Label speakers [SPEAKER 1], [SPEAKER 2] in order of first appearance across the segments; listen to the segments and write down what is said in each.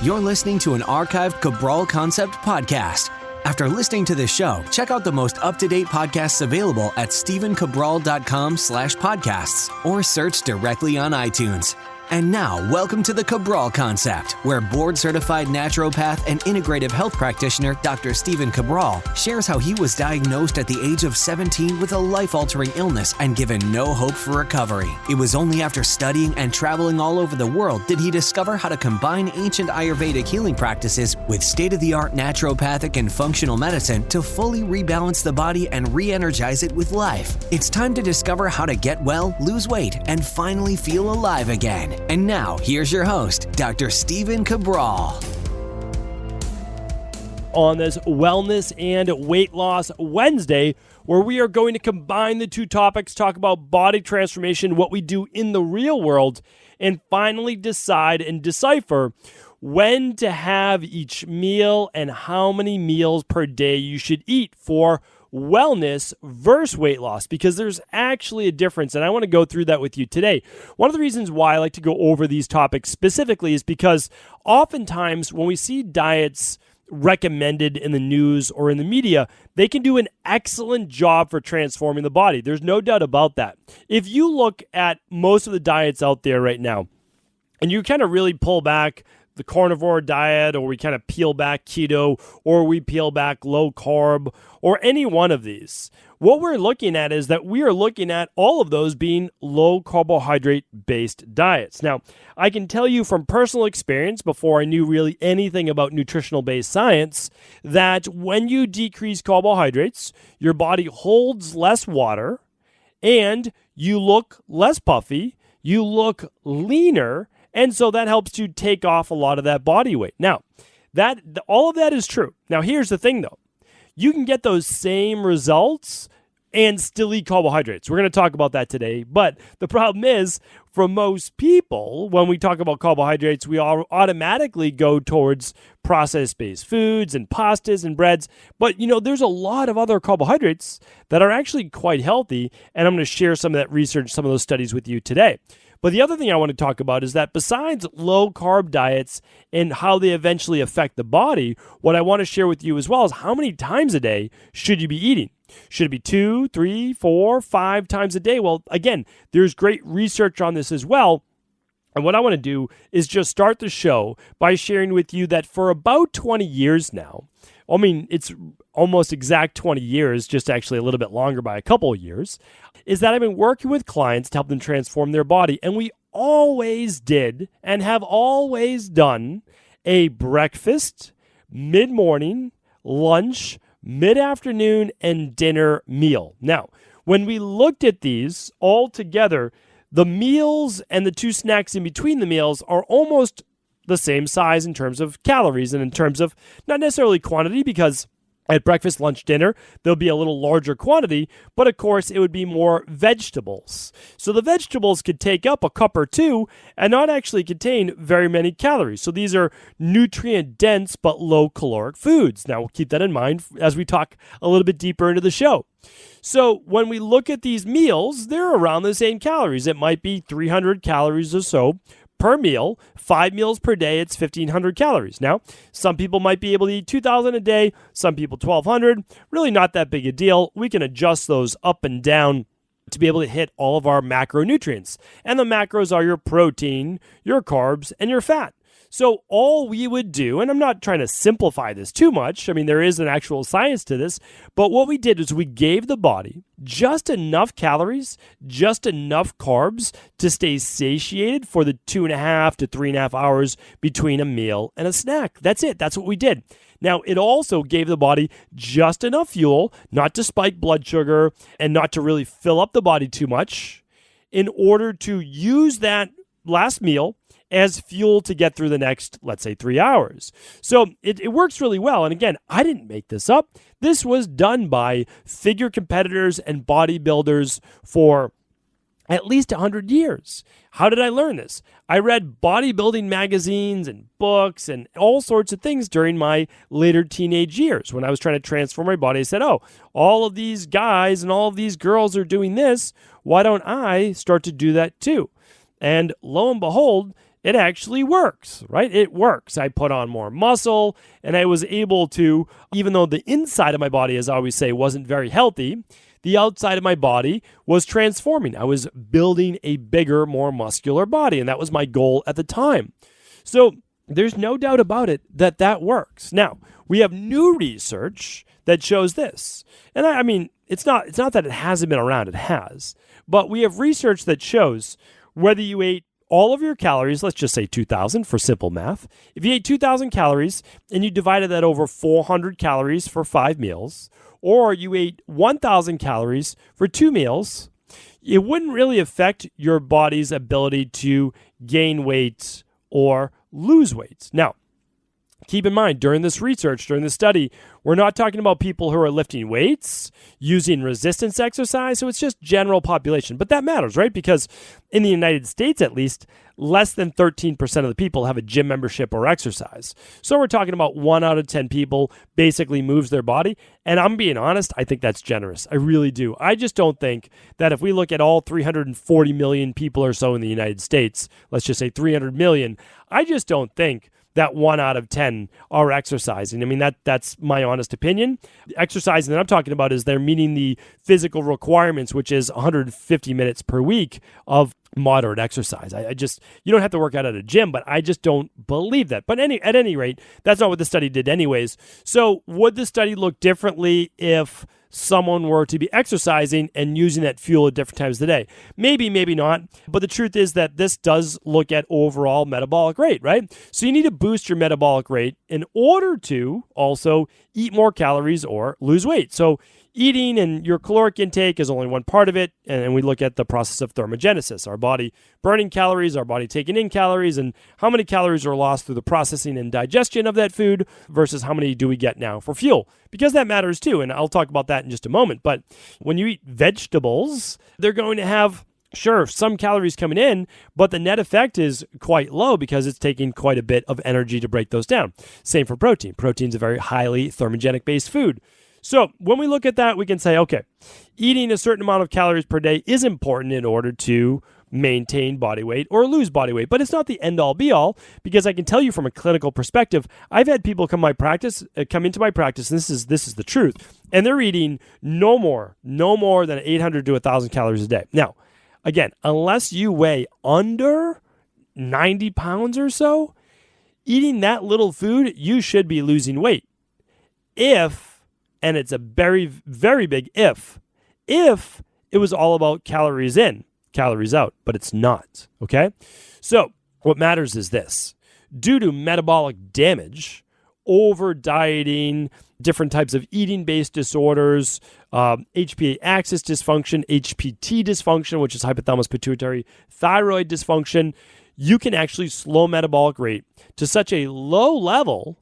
[SPEAKER 1] You're listening to an archived Cabral Concept podcast. After listening to this show, check out the most up-to-date podcasts available at stephencabral.com/podcasts or search directly on iTunes. And now, welcome to the Cabral Concept, where board-certified naturopath and integrative health practitioner Dr. Stephen Cabral shares how he was diagnosed at the age of 17 with a life-altering illness and given no hope for recovery. It was only after studying and traveling all over the world did he discover how to combine ancient Ayurvedic healing practices with state-of-the-art naturopathic and functional medicine to fully rebalance the body and re-energize it with life. It's time to discover how to get well, lose weight, and finally feel alive again. And now, here's your host, Dr. Stephen Cabral.
[SPEAKER 2] On this Wellness and Weight Loss Wednesday, where we are going to combine the two topics, talk about body transformation, what we do in the real world, and finally decide and decipher when to have each meal and how many meals per day you should eat for wellness versus weight loss, because there's actually a difference, and I want to go through that with you today. One of the reasons why I like to go over these topics specifically is because oftentimes when we see diets recommended in the news or in the media, they can do an excellent job for transforming the body. There's no doubt about that. If you look at most of the diets out there right now, and you kind of really pull back the carnivore diet, or we kind of peel back keto, or we peel back low carb, or any one of these, what we're looking at is that we are looking at all of those being low carbohydrate based diets. Now, I can tell you from personal experience, before I knew really anything about nutritional based science, that when you decrease carbohydrates, your body holds less water and you look less puffy, you look leaner, and so that helps to take off a lot of that body weight. Now, all of that is true. Now, here's the thing, though. You can get those same results and still eat carbohydrates. We're going to talk about that today. But the problem is, for most people, when we talk about carbohydrates, we all automatically go towards processed-based foods and pastas and breads. But, there's a lot of other carbohydrates that are actually quite healthy, and I'm going to share some of that research, some of those studies with you today. But the other thing I want to talk about is that besides low-carb diets and how they eventually affect the body, what I want to share with you as well is how many times a day should you be eating? Should it be 2, 3, 4, 5 times a day? Well, again, there's great research on this as well. And what I want to do is just start the show by sharing with you that for about 20 years now, it's almost exact 20 years, just actually a little bit longer by a couple of years, is that I've been working with clients to help them transform their body. And we always did and have always done a breakfast, mid-morning, lunch, mid-afternoon, and dinner meal. Now, when we looked at these all together, the meals and the two snacks in between the meals are almost the same size in terms of calories and in terms of not necessarily quantity, because at breakfast, lunch, dinner, there'll be a little larger quantity, but of course it would be more vegetables. So the vegetables could take up a cup or two and not actually contain very many calories. So these are nutrient-dense but low-caloric foods. Now, we'll keep that in mind as we talk a little bit deeper into the show. So when we look at these meals, they're around the same calories. It might be 300 calories or so per meal. 5 meals per day, it's 1,500 calories. Now, some people might be able to eat 2,000 a day, some people 1,200. Really not that big a deal. We can adjust those up and down to be able to hit all of our macronutrients. And the macros are your protein, your carbs, and your fat. So all we would do, and I'm not trying to simplify this too much, there is an actual science to this, but what we did is we gave the body just enough calories, just enough carbs to stay satiated for the 2.5 to 3.5 hours between a meal and a snack. That's it. That's what we did. Now, it also gave the body just enough fuel, not to spike blood sugar and not to really fill up the body too much, in order to use that last meal as fuel to get through the next, let's say, 3 hours. So it works really well. And again, I didn't make this up. This was done by figure competitors and bodybuilders for at least 100 years. How did I learn this? I read bodybuilding magazines and books and all sorts of things during my later teenage years. When I was trying to transform my body, I said, all of these guys and all of these girls are doing this. Why don't I start to do that too? And lo and behold, it actually works, right? It works. I put on more muscle, and I was able to, even though the inside of my body, as I always say, wasn't very healthy, the outside of my body was transforming. I was building a bigger, more muscular body, and that was my goal at the time. So there's no doubt about it that that works. Now, we have new research that shows this. And I mean, it's not that it hasn't been around, it has. But we have research that shows whether you ate all of your calories, let's just say 2,000 for simple math. If you ate 2,000 calories and you divided that over 400 calories for 5 meals, or you ate 1,000 calories for 2 meals, it wouldn't really affect your body's ability to gain weight or lose weight. Now, keep in mind, during this research, during this study, we're not talking about people who are lifting weights, using resistance exercise, so it's just general population. But that matters, right? Because in the United States, at least, less than 13% of the people have a gym membership or exercise. So we're talking about 1 out of 10 people basically moves their body. And I'm being honest, I think that's generous. I really do. I just don't think that if we look at all 340 million people or so in the United States, let's just say 300 million, I just don't think that 1 out of 10 are exercising. I mean, that's my honest opinion. Exercising that I'm talking about is they're meeting the physical requirements, which is 150 minutes per week of moderate exercise. You don't have to work out at a gym, but I just don't believe that. But at any rate, that's not what the study did anyways. So would the study look differently if someone were to be exercising and using that fuel at different times of the day? Maybe, maybe not. But the truth is that this does look at overall metabolic rate, right? So you need to boost your metabolic rate in order to also eat more calories or lose weight. So eating and your caloric intake is only one part of it. And we look at the process of thermogenesis, our body burning calories, our body taking in calories, and how many calories are lost through the processing and digestion of that food versus how many do we get now for fuel, because that matters too. And I'll talk about that in just a moment. But when you eat vegetables, they're going to have, sure, some calories coming in, but the net effect is quite low because it's taking quite a bit of energy to break those down. Same for protein. Protein's a very highly thermogenic based food. So when we look at that, we can say, okay, eating a certain amount of calories per day is important in order to maintain body weight or lose body weight. But it's not the end all be all, because I can tell you from a clinical perspective, I've had people come into my practice, and this is the truth, and they're eating no more than 800 to 1,000 calories a day. Now, again, unless you weigh under 90 pounds or so, eating that little food, you should be losing weight. And it's a very, very big if it was all about calories in, calories out, but it's not, okay? So what matters is this. Due to metabolic damage, over dieting, different types of eating-based disorders, HPA axis dysfunction, HPT dysfunction, which is hypothalamus pituitary thyroid dysfunction, you can actually slow metabolic rate to such a low level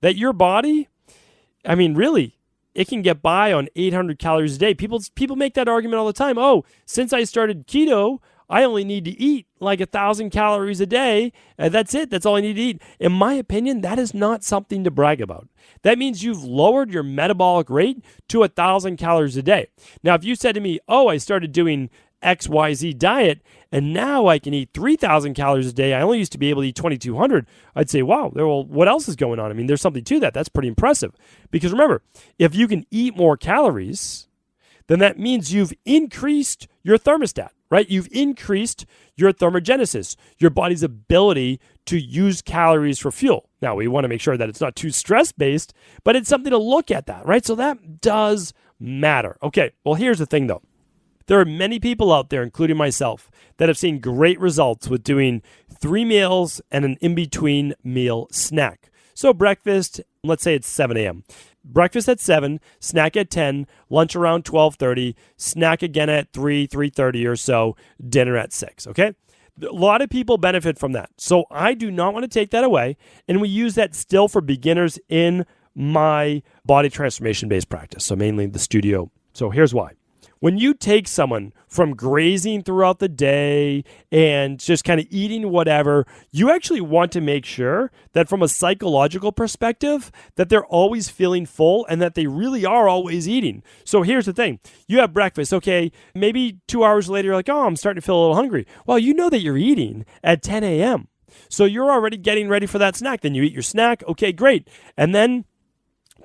[SPEAKER 2] that your body, I mean, really, it can get by on 800 calories a day. People make that argument all the time. Oh, since I started keto, I only need to eat like 1,000 calories a day. That's it. That's all I need to eat. In my opinion, that is not something to brag about. That means you've lowered your metabolic rate to 1,000 calories a day. Now, if you said to me, oh, I started doing XYZ diet, and now I can eat 3,000 calories a day. I only used to be able to eat 2,200. I'd say, wow, well, what else is going on? I mean, there's something to that. That's pretty impressive. Because remember, if you can eat more calories, then that means you've increased your thermostat, right? You've increased your thermogenesis, your body's ability to use calories for fuel. Now, we want to make sure that it's not too stress-based, but it's something to look at that, right? So that does matter. Okay, well, here's the thing, though. There are many people out there, including myself, that have seen great results with doing 3 meals and an in-between meal snack. So breakfast, let's say it's 7 a.m. Breakfast at 7, snack at 10, lunch around 12:30, snack again at 3:30 or so, dinner at 6, okay? A lot of people benefit from that. So I do not want to take that away, and we use that still for beginners in my body transformation-based practice, so mainly the studio. So here's why. When you take someone from grazing throughout the day and just kind of eating whatever, you actually want to make sure that from a psychological perspective, that they're always feeling full and that they really are always eating. So here's the thing. You have breakfast, okay, maybe 2 hours later, you're like, oh, I'm starting to feel a little hungry. Well, you know that you're eating at 10 a.m. So you're already getting ready for that snack. Then you eat your snack. Okay, great. And then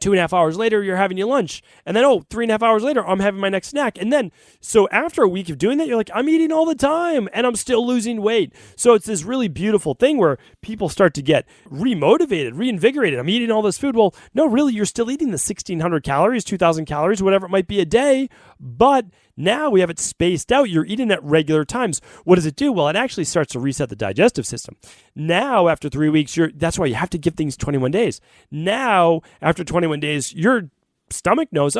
[SPEAKER 2] 2.5 hours later, you're having your lunch. And then, 3.5 hours later, I'm having my next snack. And then, so after a week of doing that, you're like, I'm eating all the time and I'm still losing weight. So it's this really beautiful thing where people start to get remotivated, reinvigorated. I'm eating all this food. Well, no, really, you're still eating the 1,600 calories, 2,000 calories, whatever it might be a day. But now we have it spaced out. You're eating at regular times. What does it do? Well, it actually starts to reset the digestive system. Now, after 3 weeks, that's why you have to give things 21 days. Now, after 21 days, your stomach knows,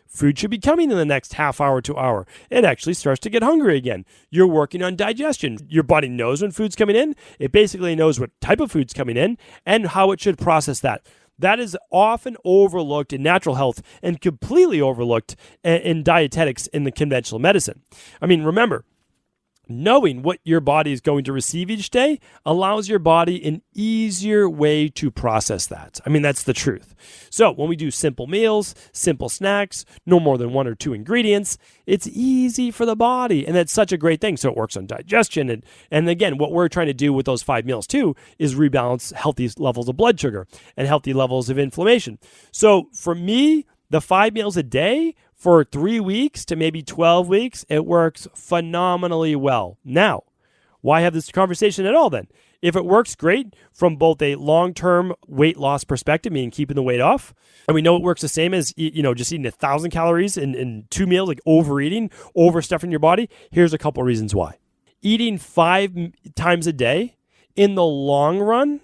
[SPEAKER 2] food should be coming in the next half hour to hour. It actually starts to get hungry again. You're working on digestion. Your body knows when food's coming in. It basically knows what type of food's coming in and how it should process that. That is often overlooked in natural health and completely overlooked in dietetics in the conventional medicine. I mean, remember, knowing what your body is going to receive each day allows your body an easier way to process that. I mean, that's the truth. So when we do simple meals, simple snacks, no more than 1 or 2 ingredients, it's easy for the body. And that's such a great thing. So it works on digestion. And again, what we're trying to do with those 5 meals too is rebalance healthy levels of blood sugar and healthy levels of inflammation. So for me, the 5 meals a day for 3 weeks to maybe 12 weeks, it works phenomenally well. Now, why have this conversation at all then? If it works great from both a long-term weight loss perspective, meaning keeping the weight off, and we know it works the same as just eating 1,000 calories in 2 meals, like overeating, overstuffing your body, here's a couple reasons why. Eating 5 times a day in the long run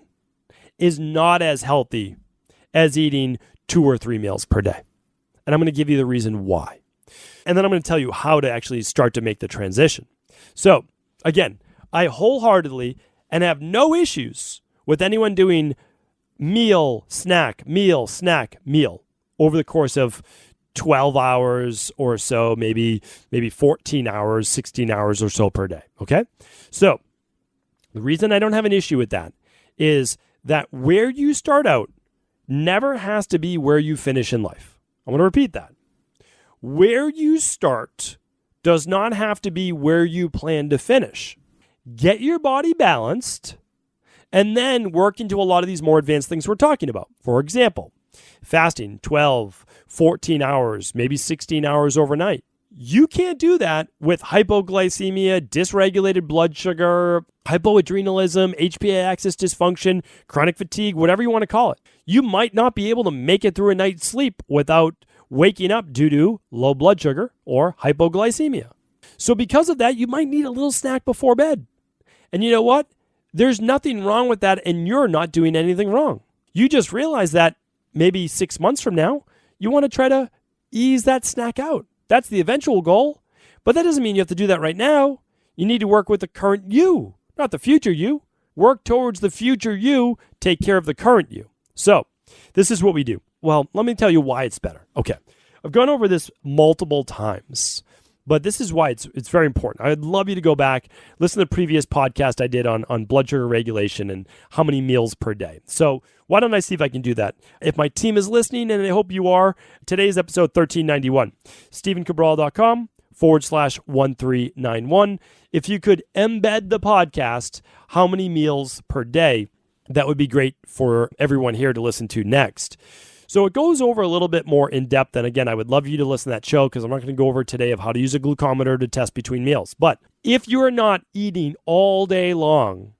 [SPEAKER 2] is not as healthy as eating 2 or 3 meals per day. And I'm going to give you the reason why. And then I'm going to tell you how to actually start to make the transition. So again, I wholeheartedly and have no issues with anyone doing meal, snack, meal, snack, meal over the course of 12 hours or so, maybe 14 hours, 16 hours or so per day. Okay. So the reason I don't have an issue with that is that where you start out never has to be where you finish in life. I want to repeat that. Where you start does not have to be where you plan to finish. Get your body balanced and then work into a lot of these more advanced things we're talking about. For example, fasting 12, 14 hours, maybe 16 hours overnight. You can't do that with hypoglycemia, dysregulated blood sugar, hypoadrenalism, HPA axis dysfunction, chronic fatigue, whatever you want to call it. You might not be able to make it through a night's sleep without waking up due to low blood sugar or hypoglycemia. So because of that, you might need a little snack before bed. And you know what? There's nothing wrong with that, and you're not doing anything wrong. You just realize that maybe 6 months from now, you want to try to ease that snack out. That's the eventual goal. But that doesn't mean you have to do that right now. You need to work with the current you, not the future you. Work towards the future you. Take care of the current you. So this is what we do. Well, let me tell you why it's better. Okay. I've gone over this multiple times, but this is why it's very important. I'd love you to go back, listen to the previous podcast I did on blood sugar regulation and how many meals per day. So why don't I see if I can do that? If my team is listening, and I hope you are, today's episode 1391, StephenCabral.com/1391. If you could embed the podcast, how many meals per day, that would be great for everyone here to listen to next. So it goes over a little bit more in depth. And again, I would love you to listen to that show because I'm not going to go over today of how to use a glucometer to test between meals. But if you're not eating all day long,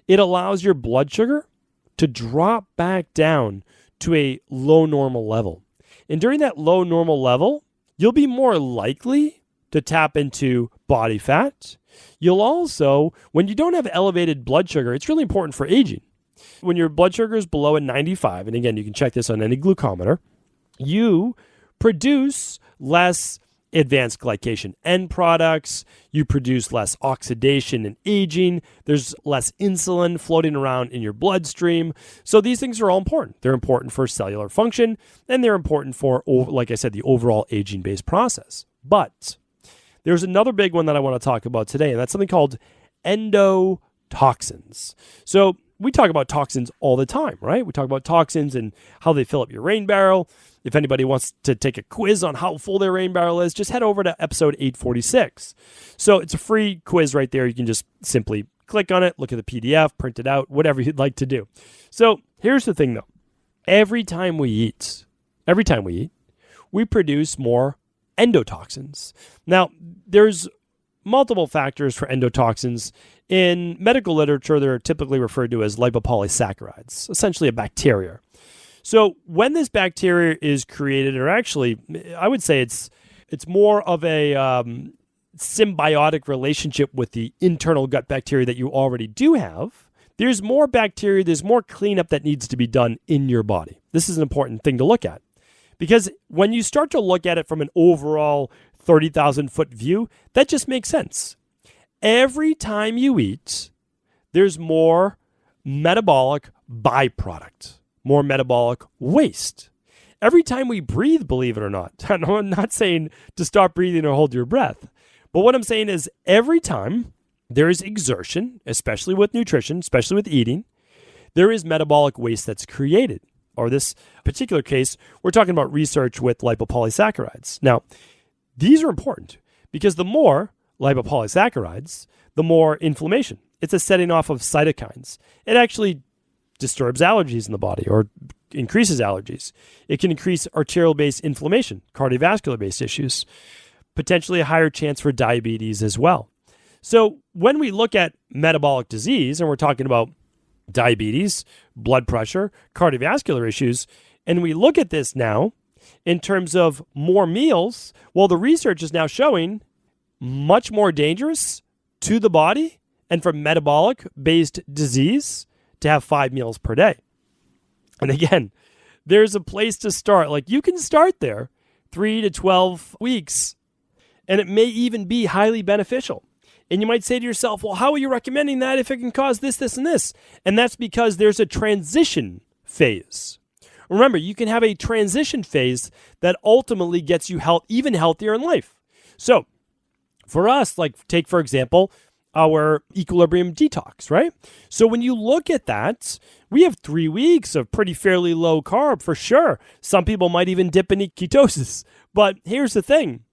[SPEAKER 2] it allows your blood sugar to drop back down to a low normal level. And during that low normal level, you'll be more likely to tap into body fat. You'll also, when you don't have elevated blood sugar, it's really important for aging. When your blood sugar is below a 95, and again, you can check this on any glucometer, you produce less advanced glycation end products, you produce less oxidation and aging, there's less insulin floating around in your bloodstream. So these things are all important. They're important for cellular function, and they're important for, like I said, the overall aging-based process. But there's another big one that I want to talk about today, and that's something called endotoxins. So we talk about toxins all the time, right? We talk about toxins and how they fill up your rain barrel. If anybody wants to take a quiz on how full their rain barrel is, just head over to episode 846. So it's a free quiz right there. You can just simply click on it, look at the PDF, print it out, whatever you'd like to do. So here's the thing though. Every time we eat, we produce more endotoxins. Now, there's multiple factors for endotoxins. In medical literature, they're typically referred to as lipopolysaccharides, essentially a bacteria. So when this bacteria is created, or actually, I would say it's more of a symbiotic relationship with the internal gut bacteria that you already do have. There's more bacteria, there's more cleanup that needs to be done in your body. This is an important thing to look at. Because when you start to look at it from an overall 30,000-foot view, that just makes sense. Every time you eat, there's more metabolic byproduct, more metabolic waste. Every time we breathe, believe it or not, I'm not saying to stop breathing or hold your breath, but what I'm saying is every time there is exertion, especially with nutrition, especially with eating, there is metabolic waste that's created. Or this particular case, we're talking about research with lipopolysaccharides. Now, these are important because the more lipopolysaccharides, the more inflammation. It's a setting off of cytokines. It actually disturbs allergies in the body or increases allergies. It can increase arterial-based inflammation, cardiovascular-based issues, potentially a higher chance for diabetes as well. So when we look at metabolic disease, and we're talking about diabetes, blood pressure, cardiovascular issues, and we look at this now in terms of more meals, well, the research is now showing much more dangerous to the body and for metabolic-based disease to have 5 meals per day. And again, there's a place to start. Like you can start there, 3 to 12 weeks, and it may even be highly beneficial. And you might say to yourself, well, how are you recommending that if it can cause this, this, and this? And that's because there's a transition phase. Remember, you can have a transition phase that ultimately gets you even healthier in life. So for us, like take, for example, our equilibrium detox, right? So when you look at that, we have 3 weeks of pretty fairly low carb for sure. Some people might even dip into ketosis. But here's the thing.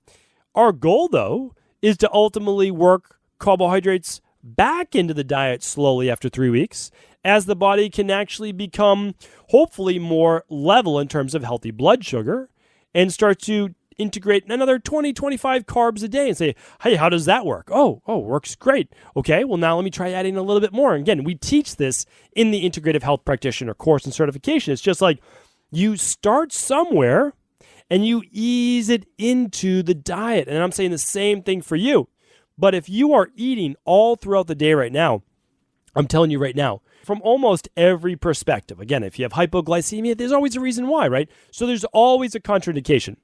[SPEAKER 2] Our goal, though, is to ultimately work carbohydrates back into the diet slowly after 3 weeks as the body can actually become hopefully more level in terms of healthy blood sugar and start to integrate another 20, 25 carbs a day and say, hey, how does that work? Oh, works great. Okay, well, now let me try adding a little bit more. And again, we teach this in the Integrative Health Practitioner course and certification. It's just like you start somewhere and you ease it into the diet. And I'm saying the same thing for you. But if you are eating all throughout the day right now, I'm telling you right now, from almost every perspective, again, if you have hypoglycemia, there's always a reason why, right? So there's always a contraindication.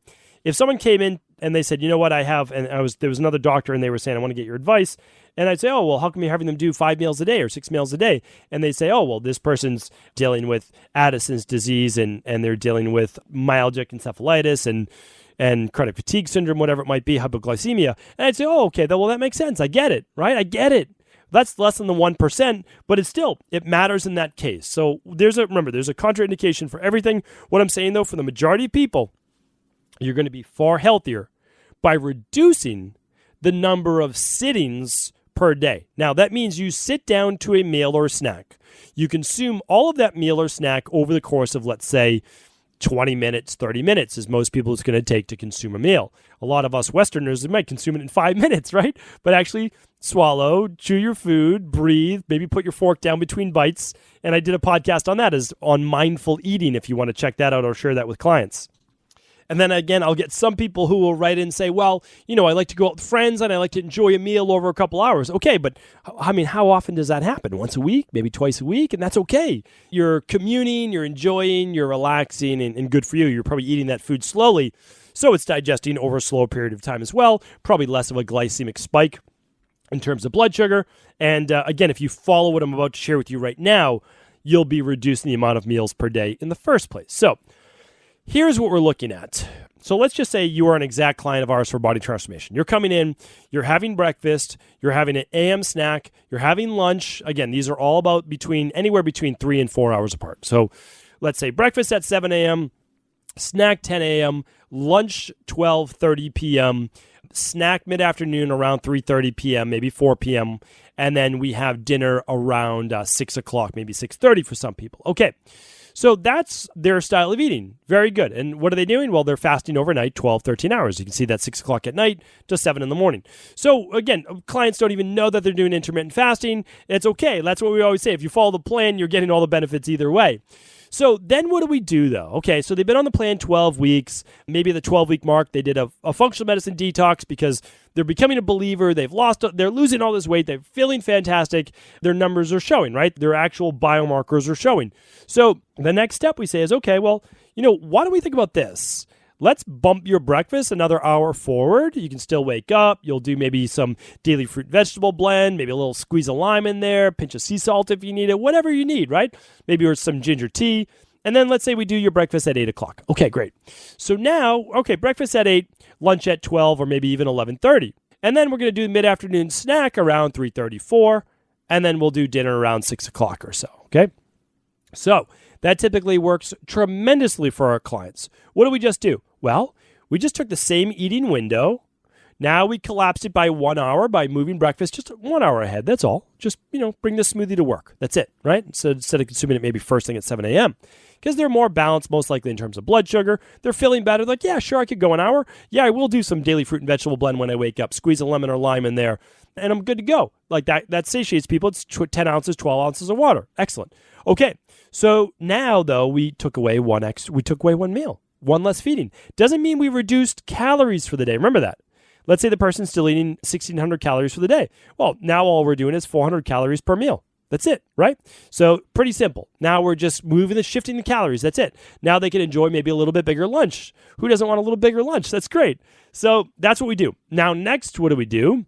[SPEAKER 2] If someone came in and they said, you know what, there was another doctor and they were saying, I want to get your advice. And I'd say, oh, well, how come you're having them do 5 meals a day or 6 meals a day? And they say, oh, well, this person's dealing with Addison's disease and they're dealing with myalgic encephalitis and chronic fatigue syndrome, whatever it might be, hypoglycemia. And I'd say, oh, okay, well, that makes sense. I get it, right? I get it. That's less than the 1%, but it matters in that case. So remember, there's a contraindication for everything. What I'm saying, though, for the majority of people, you're going to be far healthier by reducing the number of sittings per day. Now, that means you sit down to a meal or a snack. You consume all of that meal or snack over the course of, let's say, 20 minutes, 30 minutes is most people it's going to take to consume a meal. A lot of us Westerners, might consume it in 5 minutes, right? But actually swallow, chew your food, breathe, maybe put your fork down between bites. And I did a podcast on that, on mindful eating, if you want to check that out or share that with clients. And then again, I'll get some people who will write in and say, well, I like to go out with friends and I like to enjoy a meal over a couple hours. Okay, but I mean, how often does that happen? Once a week, maybe twice a week, and that's okay. You're communing, you're enjoying, you're relaxing, and good for you. You're probably eating that food slowly, so it's digesting over a slow period of time as well. Probably less of a glycemic spike in terms of blood sugar. And again, if you follow what I'm about to share with you right now, you'll be reducing the amount of meals per day in the first place. So here's what we're looking at. So let's just say you are an exact client of ours for body transformation. You're coming in, you're having breakfast, you're having an AM snack, you're having lunch. Again, these are all about anywhere between 3 and 4 hours apart. So let's say breakfast at 7 a.m., snack 10 a.m., lunch 12:30 p.m., snack mid-afternoon around 3:30 p.m., maybe 4 p.m., and then we have dinner around 6 o'clock, maybe 6:30 for some people. Okay, so that's their style of eating. Very good. And what are they doing? Well, they're fasting overnight, 12, 13 hours. You can see that 6 o'clock at night to 7 in the morning. So again, clients don't even know that they're doing intermittent fasting. It's okay. That's what we always say. If you follow the plan, you're getting all the benefits either way. So then what do we do though? Okay, so they've been on the plan 12 weeks. Maybe the 12-week mark, they did a functional medicine detox because they're becoming a believer. They're losing all this weight. They're feeling fantastic. Their numbers are showing, right? Their actual biomarkers are showing. So the next step we say is, okay, well, why don't we think about this? Let's bump your breakfast another hour forward. You can still wake up. You'll do maybe some daily fruit and vegetable blend, maybe a little squeeze of lime in there, pinch of sea salt if you need it, whatever you need, right? Maybe or some ginger tea. And then let's say we do your breakfast at 8 o'clock. Okay, great. So now, breakfast at 8, lunch at 12, or maybe even 11:30. And then we're going to do the mid-afternoon snack around 3:34, and then we'll do dinner around 6 o'clock or so, okay? So that typically works tremendously for our clients. What do we just do? Well, we just took the same eating window. Now we collapsed it by 1 hour by moving breakfast just 1 hour ahead. That's all. Just, bring the smoothie to work. That's it, right? So instead of consuming it maybe first thing at 7 a.m. Because they're more balanced, most likely in terms of blood sugar. They're feeling better. Like, yeah, sure, I could go an hour. Yeah, I will do some daily fruit and vegetable blend when I wake up. Squeeze a lemon or lime in there, and I'm good to go. Like that satiates people. It's 10 ounces, 12 ounces of water. Excellent. Okay, so now, though, we took away one meal. One less feeding. Doesn't mean we reduced calories for the day. Remember that. Let's say the person's still eating 1,600 calories for the day. Well, now all we're doing is 400 calories per meal. That's it, right? So pretty simple. Now we're just shifting the calories. That's it. Now they can enjoy maybe a little bit bigger lunch. Who doesn't want a little bigger lunch? That's great. So that's what we do. Now next, what do?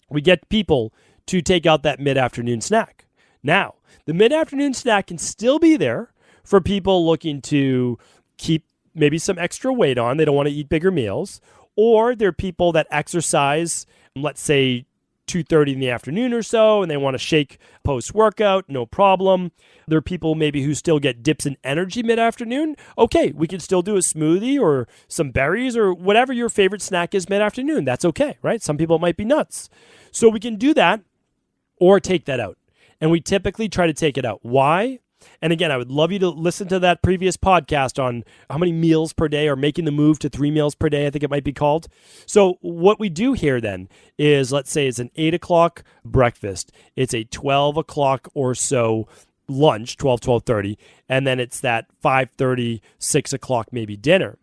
[SPEAKER 2] We get people to take out that mid-afternoon snack. Now, the mid-afternoon snack can still be there for people looking to keep maybe some extra weight on. They don't want to eat bigger meals. Or there are people that exercise, let's say 2:30 in the afternoon or so, and they want to shake post-workout, no problem. There are people maybe who still get dips in energy mid-afternoon. Okay, we can still do a smoothie or some berries or whatever your favorite snack is mid-afternoon. That's okay, right? Some people it might be nuts. So we can do that or take that out. And we typically try to take it out. Why? And again, I would love you to listen to that previous podcast on how many meals per day or making the move to 3 meals per day, I think it might be called. So what we do here then is, let's say it's an 8 o'clock breakfast. It's a 12 o'clock or so lunch, 12:30, and then it's that 5:30, 6 o'clock maybe dinner.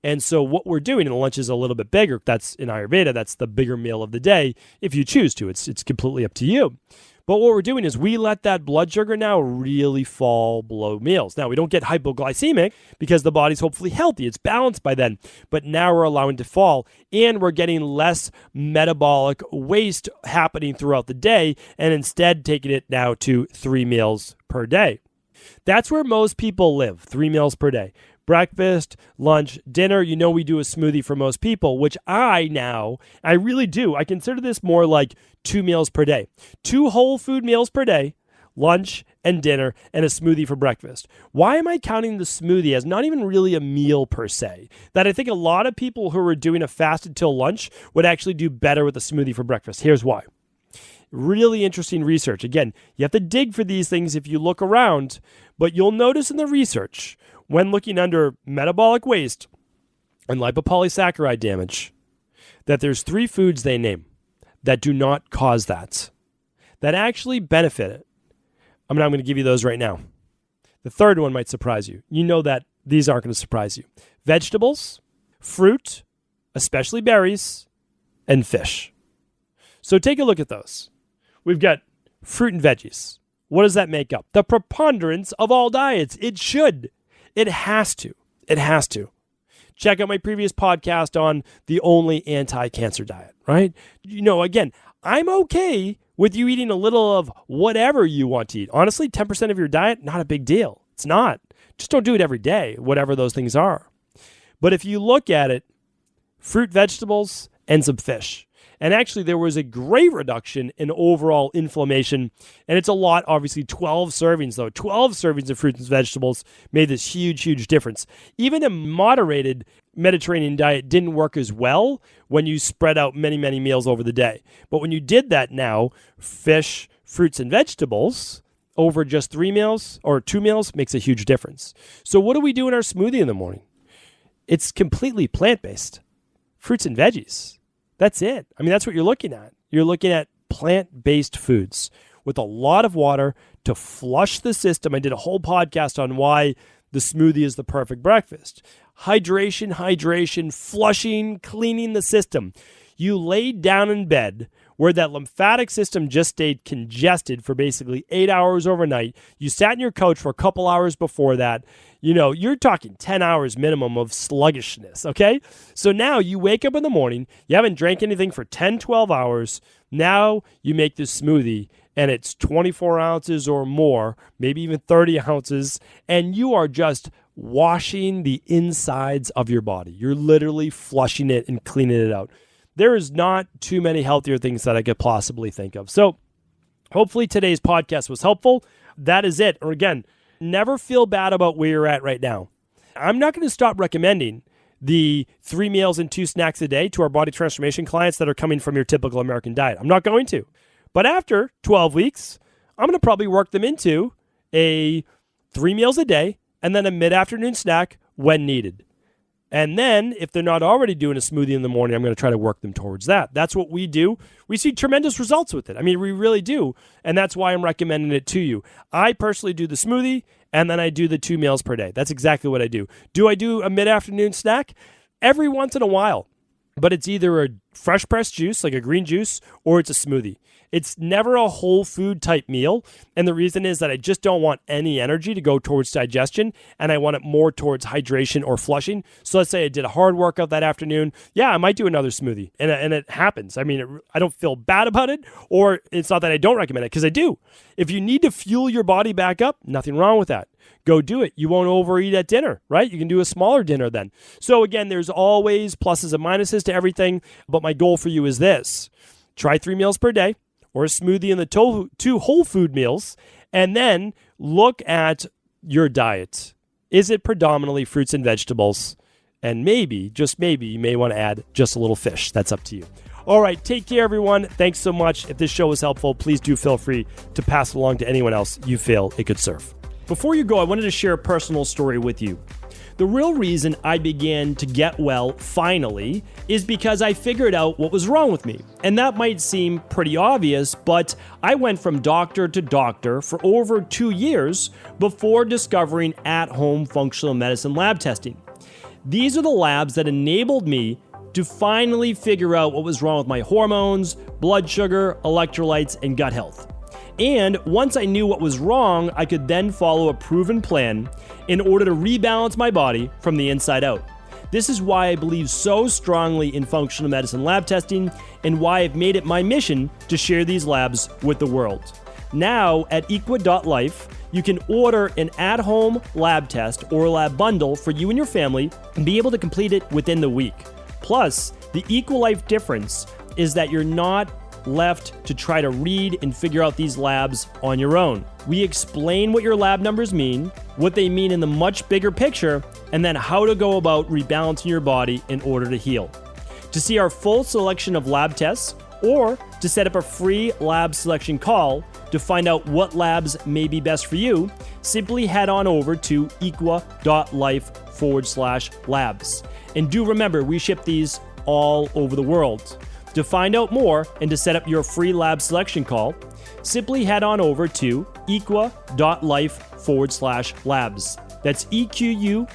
[SPEAKER 2] And so what we're doing, and the lunch is a little bit bigger. That's in Ayurveda, that's the bigger meal of the day if you choose to. It's completely up to you. But what we're doing is we let that blood sugar now really fall below meals. Now, we don't get hypoglycemic because the body's hopefully healthy. It's balanced by then. But now we're allowing it to fall, and we're getting less metabolic waste happening throughout the day, and instead taking it now to 3 meals per day. That's where most people live, 3 meals per day. Breakfast, lunch, dinner. We do a smoothie for most people, which I really do. I consider this more like 2 meals per day. 2 whole food meals per day, lunch and dinner, and a smoothie for breakfast. Why am I counting the smoothie as not even really a meal per se? That I think a lot of people who are doing a fast until lunch would actually do better with a smoothie for breakfast. Here's why. Really interesting research. Again, you have to dig for these things if you look around, but you'll notice in the research, when looking under metabolic waste and lipopolysaccharide damage, that there's 3 foods they name that do not cause that actually benefit it. I'm going to give you those right now. The third one might surprise you. You know that these aren't going to surprise you. Vegetables, fruit, especially berries, and fish. So take a look at those. We've got fruit and veggies. What does that make up? The preponderance of all diets. It should. It has to. It has to. Check out my previous podcast on the only anti-cancer diet, right? Again, I'm okay with you eating a little of whatever you want to eat. Honestly, 10% of your diet, not a big deal. It's not. Just don't do it every day, whatever those things are. But if you look at it, fruit, vegetables, and some fish. And actually, there was a great reduction in overall inflammation. And it's a lot, obviously, 12 servings, though. 12 servings of fruits and vegetables made this huge, huge difference. Even a moderated Mediterranean diet didn't work as well when you spread out many, many meals over the day. But when you did that now, fish, fruits, and vegetables over just 3 meals or 2 meals makes a huge difference. So what do we do in our smoothie in the morning? It's completely plant-based. Fruits and veggies. That's it. I mean, that's what you're looking at. You're looking at plant-based foods with a lot of water to flush the system. I did a whole podcast on why the smoothie is the perfect breakfast. Hydration, flushing, cleaning the system. You laid down in bed where that lymphatic system just stayed congested for basically 8 hours overnight. You sat in your couch for a couple hours before that. You're talking 10 hours minimum of sluggishness, okay? So now you wake up in the morning, you haven't drank anything for 10, 12 hours. Now you make this smoothie, and it's 24 ounces or more, maybe even 30 ounces, and you are just washing the insides of your body. You're literally flushing it and cleaning it out. There is not too many healthier things that I could possibly think of. So hopefully today's podcast was helpful. That is it. Or again, never feel bad about where you're at right now. I'm not going to stop recommending the 3 meals and 2 snacks a day to our body transformation clients that are coming from your typical American diet. I'm not going to. But after 12 weeks, I'm going to probably work them into a 3 meals a day and then a mid-afternoon snack when needed. And then if they're not already doing a smoothie in the morning, I'm going to try to work them towards that. That's what we do. We see tremendous results with it. I mean, we really do. And that's why I'm recommending it to you. I personally do the smoothie, and then I do the 2 meals per day. That's exactly what I do. Do I do a mid-afternoon snack? Every once in a while. But it's either a fresh pressed juice, like a green juice, or it's a smoothie. It's never a whole food type meal. And the reason is that I just don't want any energy to go towards digestion, and I want it more towards hydration or flushing. So let's say I did a hard workout that afternoon. Yeah, I might do another smoothie. And it happens. I mean, I don't feel bad about it, or it's not that I don't recommend it, because I do. If you need to fuel your body back up, nothing wrong with that. Go do it. You won't overeat at dinner, right? You can do a smaller dinner then. So again, there's always pluses and minuses to everything. But my goal for you is this. Try 3 meals per day, or a smoothie in the 2 whole food meals, and then look at your diet. Is it predominantly fruits and vegetables? And maybe, just maybe, you may want to add just a little fish. That's up to you. All right, take care, everyone. Thanks so much. If this show was helpful, please do feel free to pass it along to anyone else you feel it could serve. Before you go, I wanted to share a personal story with you. The real reason I began to get well finally is because I figured out what was wrong with me. And that might seem pretty obvious, but I went from doctor to doctor for over 2 years before discovering at-home functional medicine lab testing. These are the labs that enabled me to finally figure out what was wrong with my hormones, blood sugar, electrolytes, and gut health. And once I knew what was wrong, I could then follow a proven plan in order to rebalance my body from the inside out. This is why I believe so strongly in functional medicine lab testing, and why I've made it my mission to share these labs with the world. Now at equa.life, you can order an at-home lab test or lab bundle for you and your family and be able to complete it within the week. Plus, the EquaLife difference is that you're not left to try to read and figure out these labs on your own. We explain what your lab numbers mean, what they mean in the much bigger picture, and then how to go about rebalancing your body in order to heal. To see our full selection of lab tests, or to set up a free lab selection call to find out what labs may be best for you, simply head on over to equa.life/labs. And do remember, we ship these all over the world. To find out more and to set up your free lab selection call, simply head on over to equa.life/labs. That's EQUI.LIFE/labs.